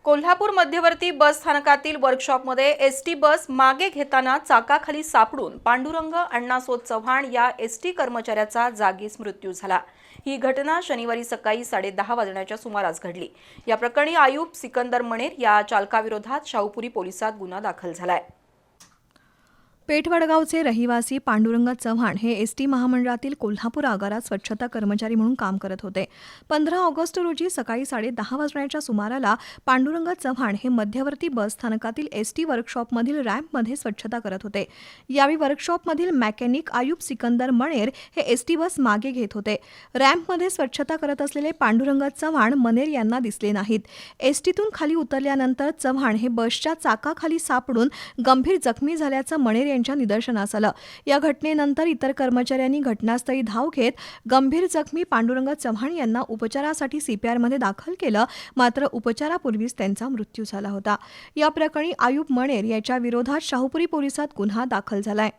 कोल्हापूर मध्यवर्ती बस स्थानकातील वर्कशॉपमध्ये ST bus मागे घेताना चाकाखाली सापडून पांडुरंग अण्णासोत चव्हाण या एसटी कर्मचाऱ्याचा जागीच मृत्यू झाला। ही घटना शनिवारी सकाळी 10:30 वाजण्याच्या सुमारास घडली। या प्रकरणी आयुब सिकंदर मणेर या चालकाविरोधात शाहूपुरी पोलिसात गुन्हा दाखल झालाय। पेठवडगावचे रहिवासी पांडुरंग चव्हाण हे एसटी महामंडळातील कोल्हापूर आगारात स्वच्छता कर्मचारी म्हणून काम करत होते। 15 ऑगस्ट रोजी सकाळी 10:30 वाजण्याच्या सुमाराला पांडुरंग चव्हाण हे मध्यवर्ती बस स्थानकातील एसटी वर्कशॉपमधील रॅम्पमध्ये स्वच्छता करत होते। यावेळी वर्कशॉपमधील मेकॅनिक आयुब सिकंदर मणेर हे एसटी बस मागे घेत होते। रॅम्पमध्ये स्वच्छता करत असलेले पांडुरंग चव्हाण मणेर यांना दिसले नाहीत। एसटीतून खाली उतरल्यानंतर चव्हाण हे बसच्या चाकाखाली सापडून गंभीर जखमी झाल्याचं मणेर यांच्या निदर्शनास आलं। या घटनेनंतर इतर कर्मचाऱ्यांनी घटनास्थळी धाव घेत गंभीर जखमी पांडुरंग चव्हाण यांना उपचारासाठी सीपीआरमध्ये दाखल केलं, मात्र उपचारापूर्वीच त्यांचा मृत्यू झाला होता। या प्रकरणी आयुब मणेर याच्या विरोधात शाहूपुरी पोलिसात गुन्हा दाखल झालाय।